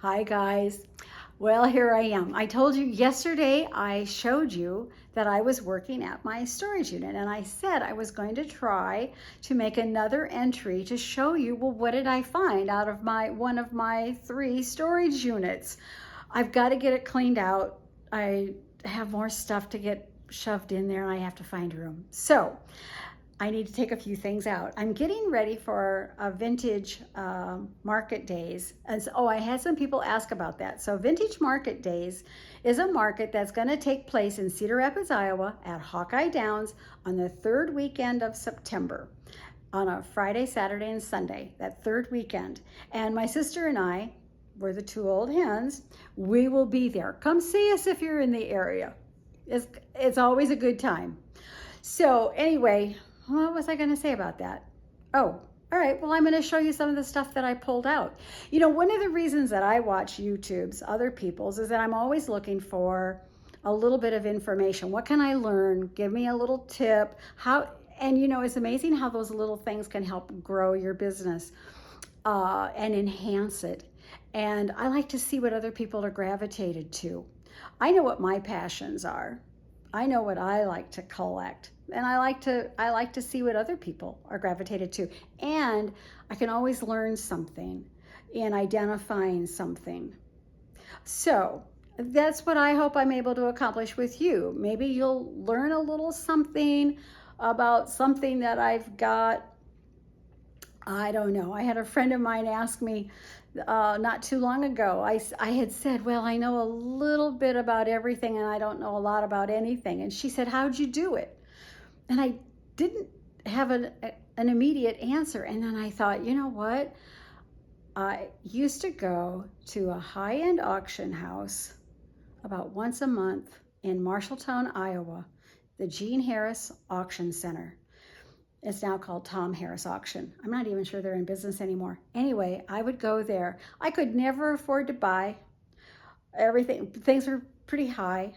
Hi guys. Well, here I am. I told you yesterday, I showed you that I was working at my storage unit, and I said I was going to try to make another entry to show you, well, what did I find out of one of my 3 storage units. I've got to get it cleaned out. I have more stuff to get shoved in there and I have to find room. So I need to take a few things out. I'm getting ready for a vintage market days. And so, I had some people ask about that. So vintage market days is a market that's going to take place in Cedar Rapids, Iowa at Hawkeye Downs on the 3rd weekend of September, on a Friday, Saturday, and Sunday, that 3rd weekend. And my sister and I, we're the 2 old hens, we will be there. Come see us if you're in the area. It's always a good time. So anyway, what was I going to say about that? Oh, all right. Well, I'm going to show you some of the stuff that I pulled out. You know, one of the reasons that I watch YouTube's, other people's, is that I'm always looking for a little bit of information. What can I learn? Give me a little tip. And you know, it's amazing how those little things can help grow your business and enhance it. And I like to see what other people are gravitated to. I know what my passions are. I know what I like to collect, and I like to see what other people are gravitated to. And I can always learn something in identifying something. So that's what I hope I'm able to accomplish with you. Maybe you'll learn a little something about something that I've got. I don't know. I had a friend of mine ask me not too long ago. I had said, well, I know a little bit about everything and I don't know a lot about anything. And she said, how'd you do it? And I didn't have an immediate answer. And then I thought, you know what? I used to go to a high-end auction house about once a month in Marshalltown, Iowa, the Gene Harris Auction Center. It's now called Tom Harris Auction. I'm not even sure they're in business anymore. Anyway, I would go there. I could never afford to buy everything. Things were pretty high,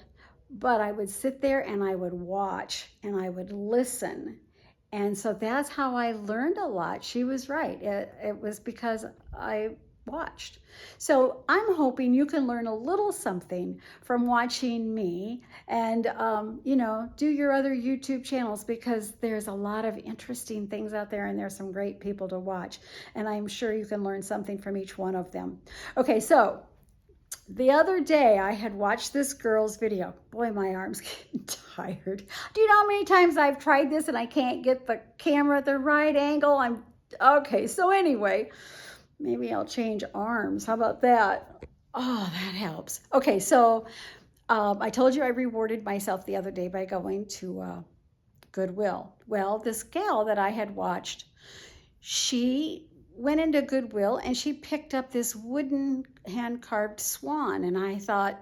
but I would sit there and I would watch and I would listen. And so that's how I learned a lot. She was right. It was because I watched. So I'm hoping you can learn a little something from watching me and, you know, do your other YouTube channels, because there's a lot of interesting things out there and there's some great people to watch. And I'm sure you can learn something from each one of them. Okay, so the other day I had watched this girl's video. Boy, my arm's getting tired. Do you know how many times I've tried this and I can't get the camera at the right angle? Okay, so anyway, maybe I'll change arms. How about that? Oh, that helps. Okay, so I told you I rewarded myself the other day by going to Goodwill. Well, this gal that I had watched, she went into Goodwill and she picked up this wooden hand-carved swan. And I thought,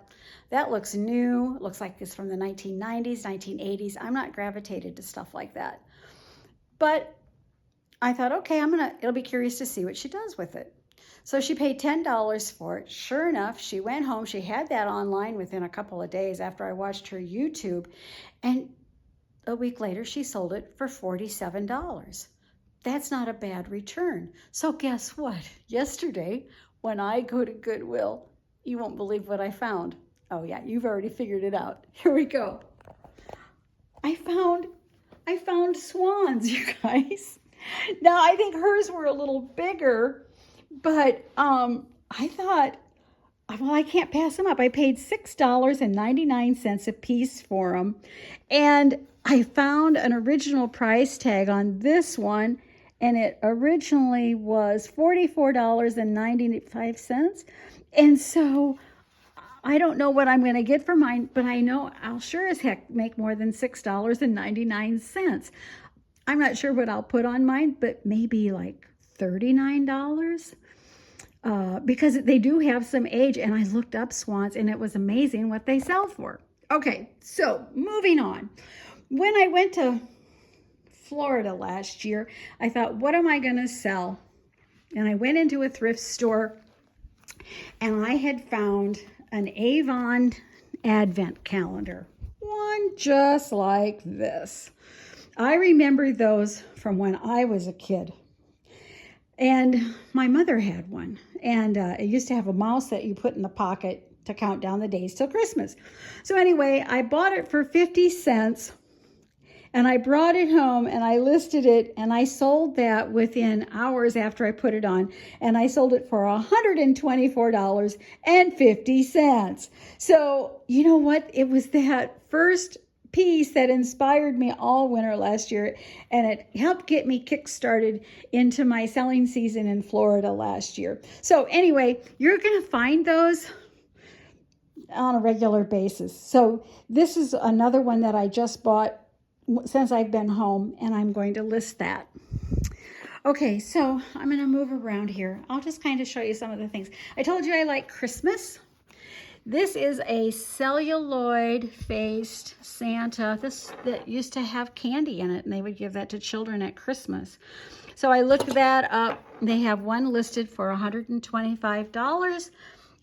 that looks new. It looks like it's from the 1990s, 1980s. I'm not gravitated to stuff like that. But I thought, okay, it'll be curious to see what she does with it. So she paid $10 for it. Sure enough, she went home. She had that online within a couple of days after I watched her YouTube. And a week later, she sold it for $47. That's not a bad return. So guess what? Yesterday, when I go to Goodwill, you won't believe what I found. Oh yeah, you've already figured it out. Here we go. I found swans, you guys. Now, I think hers were a little bigger, but I thought, well, I can't pass them up. I paid $6.99 a piece for them. And I found an original price tag on this one, and it originally was $44.95. And so I don't know what I'm going to get for mine, but I know I'll sure as heck make more than $6.99. I'm not sure what I'll put on mine, but maybe like $39. Because they do have some age, and I looked up swans and it was amazing what they sell for. Okay, so moving on. When I went to Florida last year, I thought, what am I going to sell? And I went into a thrift store and I had found an Avon Advent calendar, one just like this. I remember those from when I was a kid. And my mother had one. And it used to have a mouse that you put in the pocket to count down the days till Christmas. So anyway, I bought it for 50 cents. And I brought it home and I listed it, and I sold that within hours after I put it on. And I sold it for $124.50. So you know what? It was that first piece that inspired me all winter last year, and it helped get me kick-started into my selling season in Florida last year. So anyway, you're going to find those on a regular basis. So this is another one that I just bought since I've been home, and I'm going to list that. Okay, so I'm going to move around here. I'll just kind of show you some of the things. I told you I like Christmas. This is a celluloid-faced Santa. This that used to have candy in it, and they would give that to children at Christmas. So I looked that up. They have one listed for $125,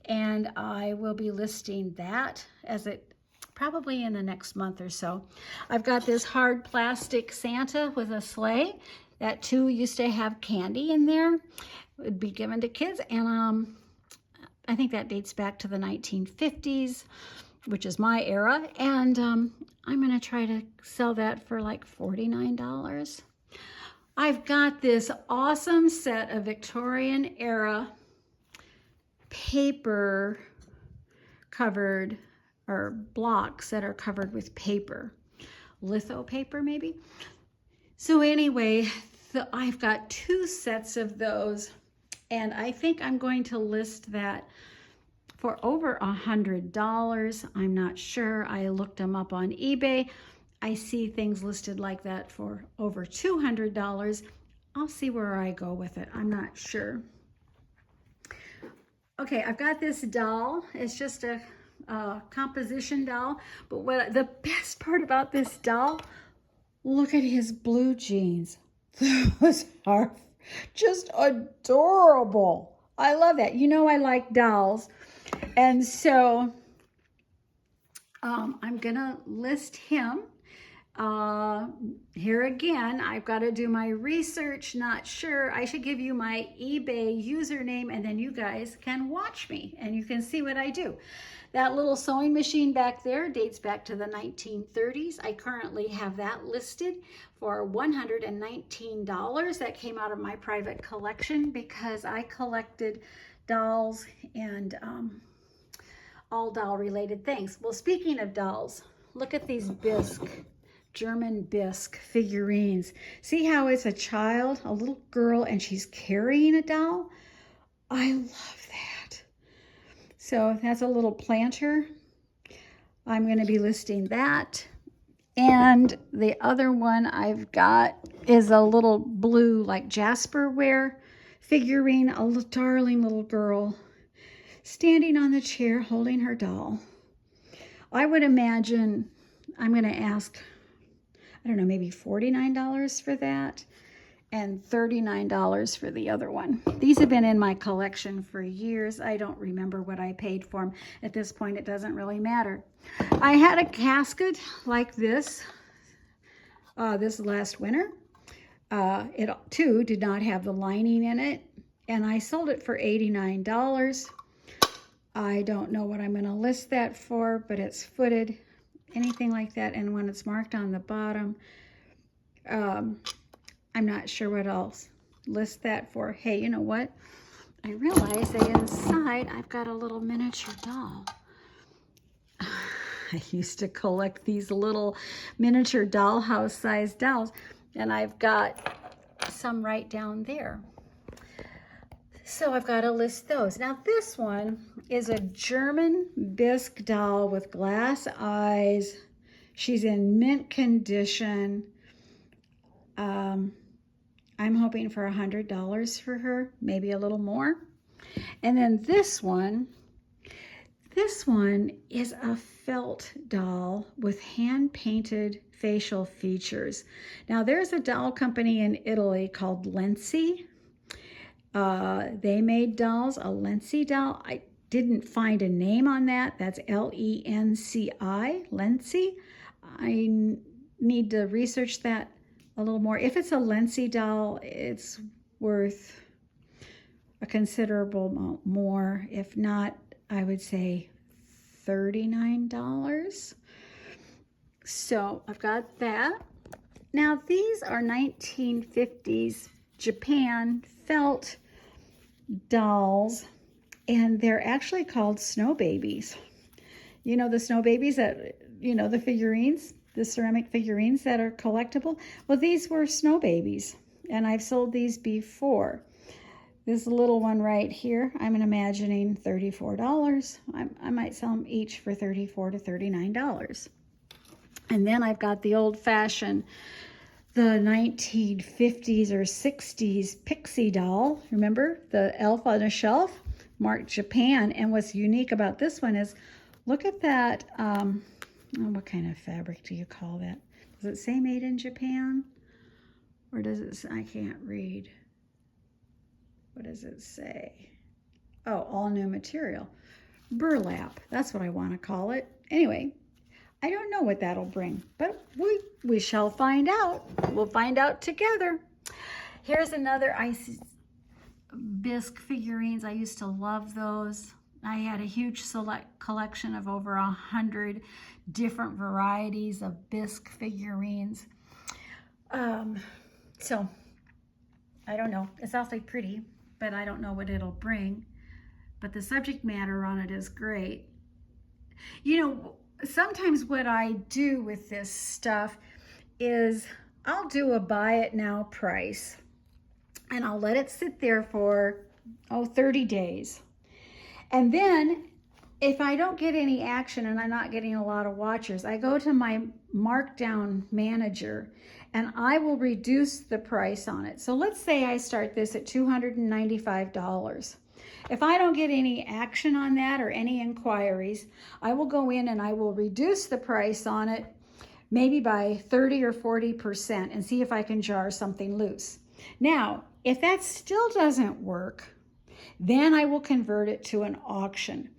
and I will be listing that as it probably in the next month or so. I've got this hard plastic Santa with a sleigh. That too used to have candy in there. It would be given to kids, and I think that dates back to the 1950s, which is my era. And I'm gonna try to sell that for like $49. I've got this awesome set of Victorian era paper covered, or blocks that are covered with paper, litho paper maybe. So anyway, I've got 2 sets of those, and I think I'm going to list that for over $100. I'm not sure. I looked them up on eBay. I see things listed like that for over $200. I'll see where I go with it. I'm not sure. Okay, I've got this doll. It's just a composition doll, but what the best part about this doll, look at his blue jeans. Those are just adorable. I love that. You know I like dolls, and so I'm gonna list him. Here again, I've got to do my research. Not sure. I should give you my eBay username, and then you guys can watch me and you can see what I do. That little sewing machine back there dates back to the 1930s. I currently have that listed for $119. That came out of my private collection because I collected dolls and all doll related things. Well, speaking of dolls, look at these bisque, German bisque figurines. See how it's a child, a little girl, and she's carrying a doll? I love that. So that's a little planter. I'm going to be listing that. And the other one I've got is a little blue, like Jasperware figurine, a little, darling little girl standing on the chair holding her doll. I would imagine I'm going to ask, I don't know, maybe $49 for that and $39 for the other one. These have been in my collection for years. I don't remember what I paid for them. At this point, it doesn't really matter. I had a casket like this this last winter. It too did not have the lining in it, and I sold it for $89. I don't know what I'm going to list that for, but it's footed, anything like that. And when it's marked on the bottom, I'm not sure what else list that for. Hey, you know what? I realize that inside I've got a little miniature doll. I used to collect these little miniature dollhouse sized dolls, and I've got some right down there. So I've got to list those. Now this one is a German bisque doll with glass eyes. She's in mint condition. I'm hoping for $100 for her, maybe a little more. And then this one is a felt doll with hand-painted facial features. Now there's a doll company in Italy called Lenci. They made dolls, a Lenci doll. I didn't find a name on that. That's L-E-N-C-I, Lenci. I need to research that a little more. If it's a Lenci doll, it's worth a considerable amount more. If not, I would say $39. So I've got that. Now these are 1950s Japan felt dolls, and they're actually called snow babies. You know the snow babies that, you know, the figurines, the ceramic figurines that are collectible? Well, these were snow babies, and I've sold these before. This little one right here, I'm imagining $34. I might sell them each for $34 to $39. And then I've got the old-fashioned, the 1950s or 60s pixie doll. Remember the elf on a shelf? Marked Japan. And what's unique about this one is, look at that. What kind of fabric do you call that? Does it say made in Japan? Or does it say, I can't read. What does it say? Oh, all new material. Burlap. That's what I want to call it. Anyway, I don't know what that'll bring, but we shall find out. We'll find out together. Here's another Icy Bisque figurines. I used to love those. I had a huge collection of over 100 different varieties of Bisque figurines. So I don't know. It's awfully pretty, but I don't know what it'll bring. But the subject matter on it is great. You know, sometimes what I do with this stuff is I'll do a buy it now price, and I'll let it sit there for 30 days. And then if I don't get any action and I'm not getting a lot of watchers, I go to my markdown manager and I will reduce the price on it. So let's say I start this at $295. If I don't get any action on that or any inquiries, I will go in and I will reduce the price on it maybe by 30 or 40% and see if I can jar something loose. Now, if that still doesn't work, then I will convert it to an auction.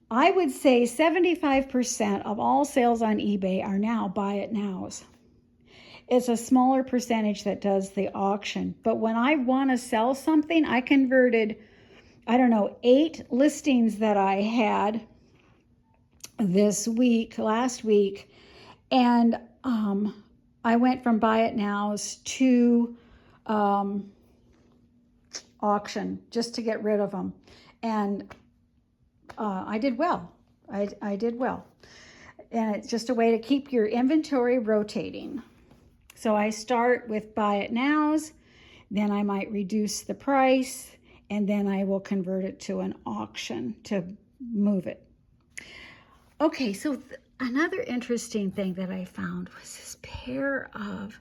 I would say 75% of all sales on eBay are now buy it nows. It's a smaller percentage that does the auction. But when I want to sell something, I converted, I don't know, 8 listings that I had last week, and I went from buy it nows to auction just to get rid of them. And I did well. I did well. And it's just a way to keep your inventory rotating. So I start with buy it nows, then I might reduce the price, and then I will convert it to an auction to move it. Okay, so another interesting thing that I found was this pair of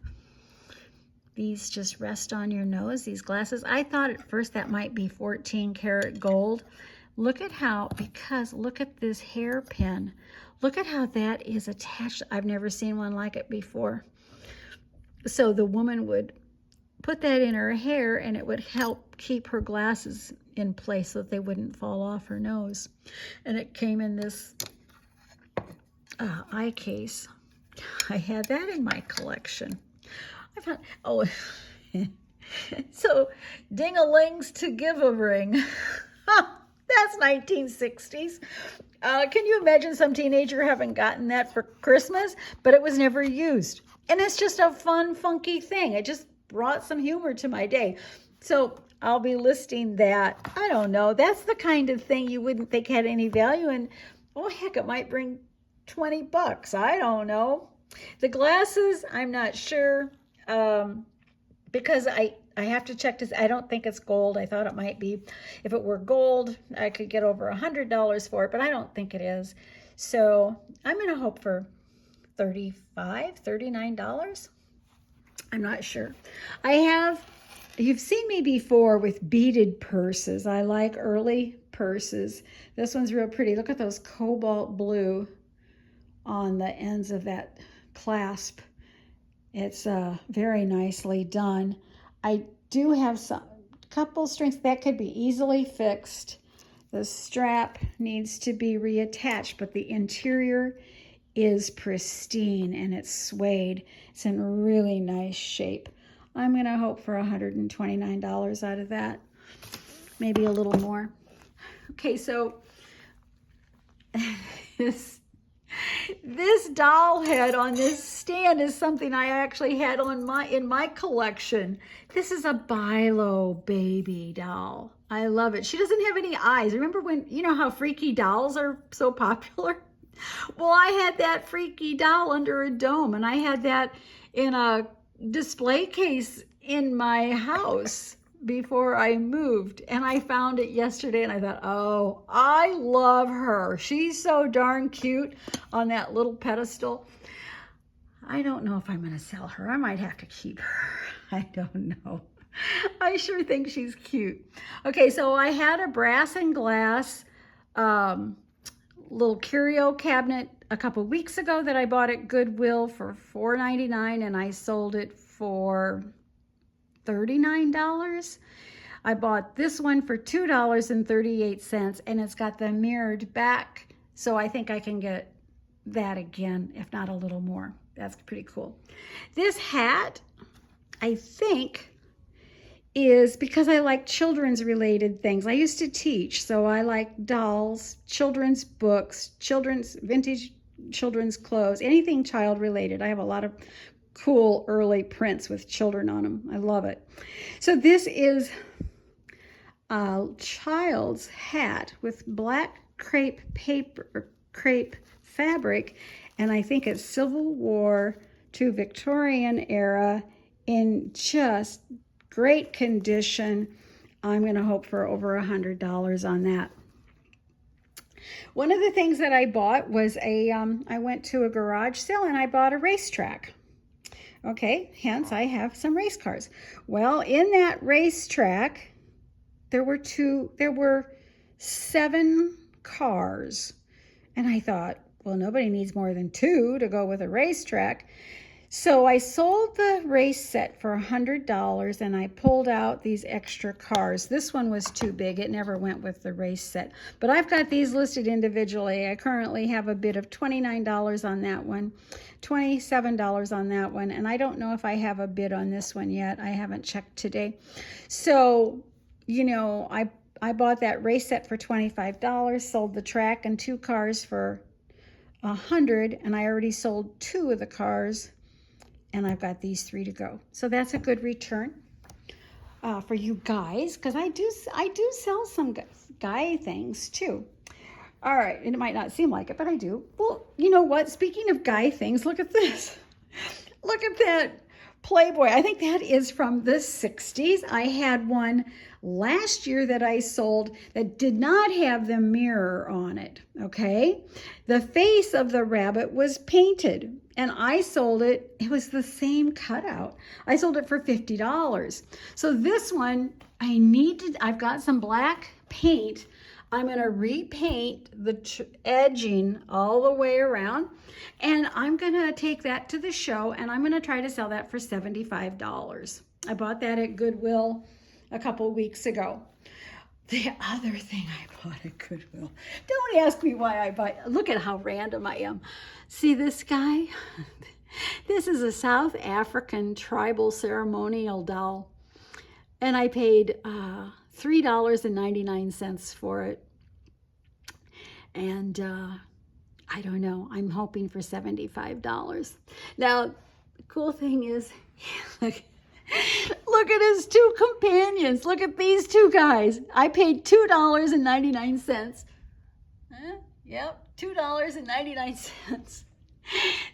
these just rest on your nose, these glasses. I thought at first that might be 14 karat gold. Look at how, because look at this hairpin. Look at how that is attached. I've never seen one like it before. So the woman would put that in her hair and it would help keep her glasses in place so that they wouldn't fall off her nose. And it came in this eye case. I had that in my collection. I found, oh, so ding-a-lings to give a ring. That's 1960s. Can you imagine some teenager having gotten that for Christmas? But it was never used. And it's just a fun, funky thing. It just brought some humor to my day. So I'll be listing that. I don't know. That's the kind of thing you wouldn't think had any value. And, oh, heck, it might bring 20 bucks. I don't know. The glasses, I'm not sure. Because I have to check this. I don't think it's gold. I thought it might be. If it were gold, I could get over $100 for it, but I don't think it is. So I'm going to hope for $35, $39. I'm not sure. You've seen me before with beaded purses. I like early purses. This one's real pretty. Look at those cobalt blue on the ends of that clasp. It's very nicely done. I do have some couple strings that could be easily fixed. The strap needs to be reattached, but the interior is pristine and it's suede. It's in really nice shape. I'm going to hope for $129 out of that. maybe a little more. Okay, so this doll head on this stand is something I actually had on in my collection. This is a Bilo baby doll. I love it. She doesn't have any eyes. Remember when, you know how freaky dolls are so popular? Well, I had that freaky doll under a dome, and I had that in a display case in my house before I moved, and I found it yesterday, and I thought, oh, I love her. She's so darn cute on that little pedestal. I don't know if I'm going to sell her. I might have to keep her. I don't know. I sure think she's cute. Okay, so I had a brass and glass little curio cabinet a couple weeks ago that I bought at Goodwill for $4.99, and I sold it for $39. I bought this one for $2.38, and it's got the mirrored back, so I think I can get that again, if not a little more. That's pretty cool. This hat, I think, is because I like children's related things. I used to teach, so I like dolls, children's books, vintage children's clothes, anything child related. I have a lot of cool early prints with children on them. I love it. So this is a child's hat with black crepe fabric, and I think it's Civil War to Victorian era in just great condition. I'm going to hope for over $100 on that. One of the things that I bought was I went to a garage sale and I bought a racetrack. Okay, hence I have some race cars. Well, in that racetrack, there were 7 cars. And I thought, well, nobody needs more than 2 to go with a racetrack. So I sold the race set for $100, and I pulled out these extra cars. This one was too big. It never went with the race set. But I've got these listed individually. I currently have a bid of $29 on that one, $27 on that one, and I don't know if I have a bid on this one yet. I haven't checked today. So, you know, I bought that race set for $25, sold the track and 2 cars for $100, and I already sold 2 of the cars, and I've got these 3 to go. So that's a good return for you guys, because I do sell some guy things too. All right, and it might not seem like it, but I do. Well, you know what? Speaking of guy things, look at this. Look at that Playboy. I think that is from the 60s. I had one last year that I sold that did not have the mirror on it, okay? The face of the rabbit was painted, and I sold it. It was the same cutout. I sold it for $50. So this one, I've got some black paint. I'm going to repaint the edging all the way around, and I'm going to take that to the show, and I'm going to try to sell that for $75. I bought that at Goodwill a couple weeks ago. The other thing I bought at Goodwill, don't ask me why I buy. Look at how random I am. See this guy? This is a South African tribal ceremonial doll, and I paid $3.99 for it. And I don't know, I'm hoping for $75. Now, the cool thing is, look at his 2 companions. Look at these 2 guys. I paid $2.99. Yep, $2.99.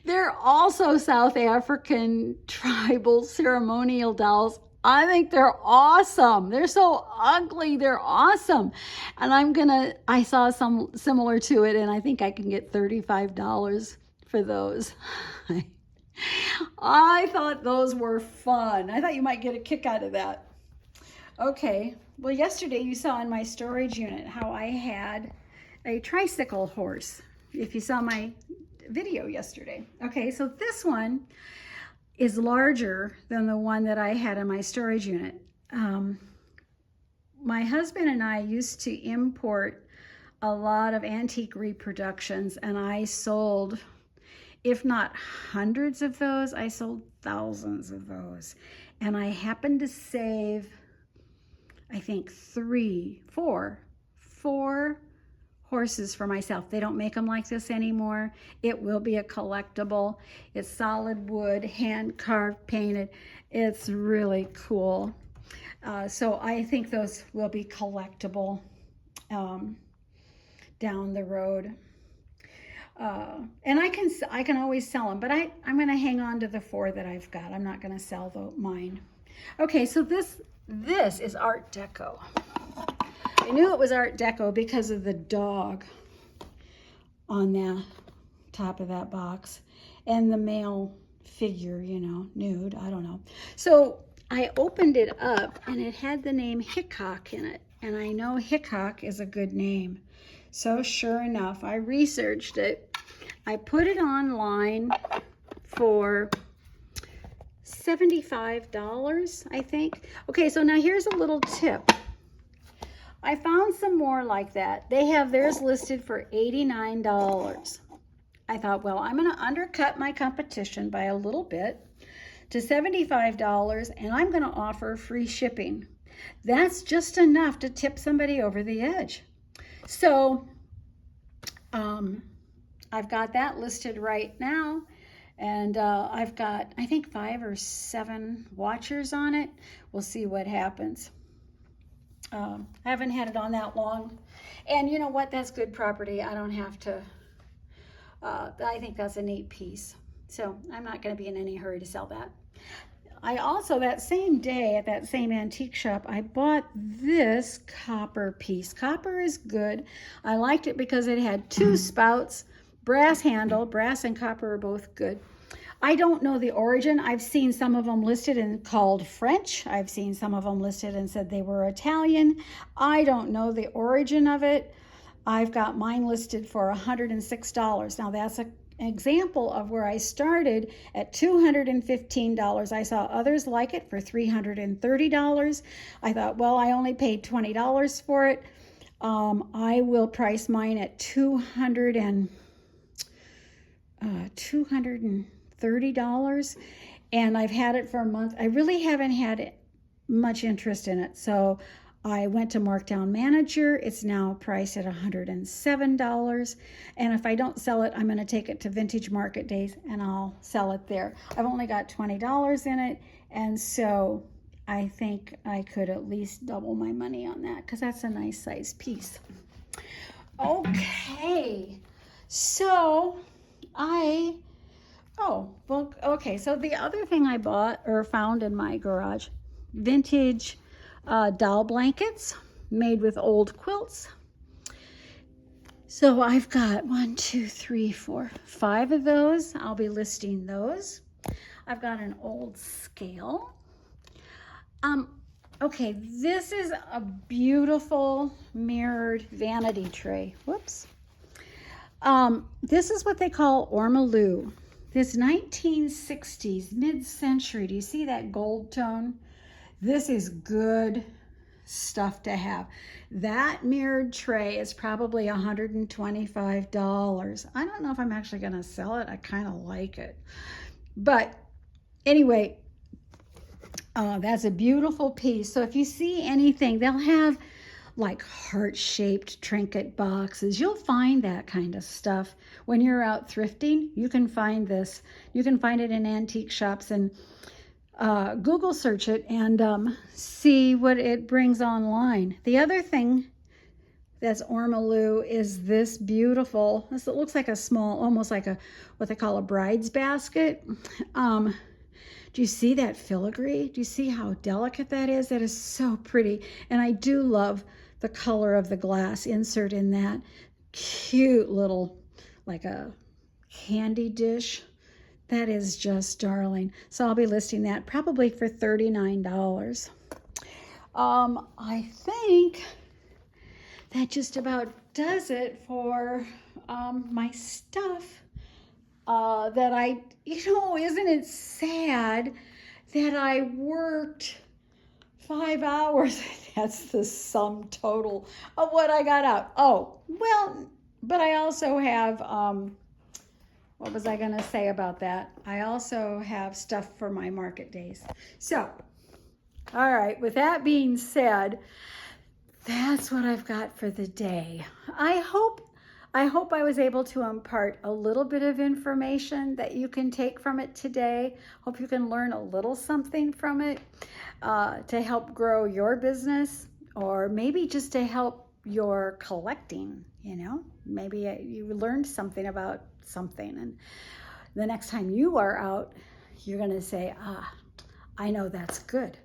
They're also South African tribal ceremonial dolls. I think they're awesome. They're so ugly. They're awesome. And I saw some similar to it, and I think I can get $35 for those. I thought those were fun. I thought you might get a kick out of that. Okay. Well, yesterday you saw in my storage unit how I had a tricycle horse, if you saw my video yesterday. Okay, so this one is larger than the one that I had in my storage unit. My husband and I used to import a lot of antique reproductions, and I sold, if not hundreds of those, I sold thousands of those. And I happened to save I think four horses for myself. They don't make them like this anymore. It will be a collectible. It's solid wood, hand carved, painted. It's really cool. So I think those will be collectible down the road. And I can always sell them, but I'm going to hang on to the 4 that I've got. I'm not going to sell mine. Okay, so this is Art Deco. I knew it was Art Deco because of the dog on the top of that box and the male figure, you know, nude, I don't know. So I opened it up and it had the name Hickok in it. And I know Hickok is a good name. So sure enough, I researched it. I put it online for $75, I think. Okay, so now here's a little tip. I found some more like that. They have theirs listed for $89. I thought, well, I'm going to undercut my competition by a little bit to $75, and I'm going to offer free shipping. That's just enough to tip somebody over the edge. So I've got that listed right now, and I've got, I think, 5 or 7 watchers on it. We'll see what happens. I haven't had it on that long, and you know what, that's good property. I don't have to, I think that's a neat piece, so I'm not going to be in any hurry to sell that. I also, that same day at that same antique shop, I bought this copper piece. Copper is good. I liked it because it had 2 spouts, brass handle. Brass and copper are both good. I don't know the origin. I've seen some of them listed and called French. I've seen some of them listed and said they were Italian. I don't know the origin of it. I've got mine listed for $106. Now that's an example of where I started at $215. I saw others like it for $330. I thought, well, I only paid $20 for it. I will price mine at $230, and I've had it for a month. I really haven't had much interest in it, so I went to Markdown Manager. It's now priced at $107, and if I don't sell it, I'm going to take it to Vintage Market Days and I'll sell it there. I've only got $20 in it, and so I think I could at least double my money on that because that's a nice size piece. Okay, so so the other thing I bought or found in my garage, vintage doll blankets made with old quilts. So I've got 1, 2, 3, 4, 5 of those. I'll be listing those. I've got an old scale. Okay, this is a beautiful mirrored vanity tray. Whoops. This is what they call ormolu. This 1960s, mid-century, do you see that gold tone? This is good stuff to have. That mirrored tray is probably $125. I don't know if I'm actually going to sell it. I kind of like it. But anyway, that's a beautiful piece. So if you see anything, they'll have like heart-shaped trinket boxes. You'll find that kind of stuff. When you're out thrifting, you can find this. You can find it in antique shops, and Google search it and see what it brings online. The other thing that's ormolu is this beautiful, it looks like a small, almost like a, what they call a bride's basket. Do you see that filigree? Do you see how delicate that is? That is so pretty. And I do love the color of the glass insert in that. Cute little, like a candy dish. That is just darling. So I'll be listing that probably for $39. I think that just about does it for my stuff. That I, isn't it sad that I worked 5 hours? That's the sum total of what I got out. Oh, well, but I also have, what was I going to say about that? I also have stuff for my market days. So All right, with that being said, that's what I've got for the day. I hope I was able to impart a little bit of information that you can take from it today. Hope you can learn a little something from it to help grow your business, or maybe just to help your collecting, you know. Maybe you learned something about something, and the next time you are out, you're going to say, I know that's good.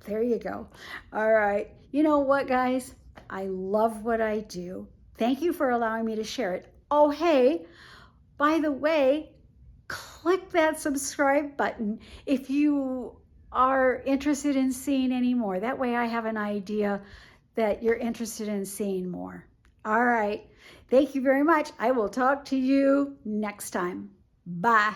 There you go. All right. You know what, guys? I love what I do. Thank you for allowing me to share it. Oh, hey, by the way, click that subscribe button if you are interested in seeing any more. That way I have an idea that you're interested in seeing more. All right. Thank you very much. I will talk to you next time. Bye.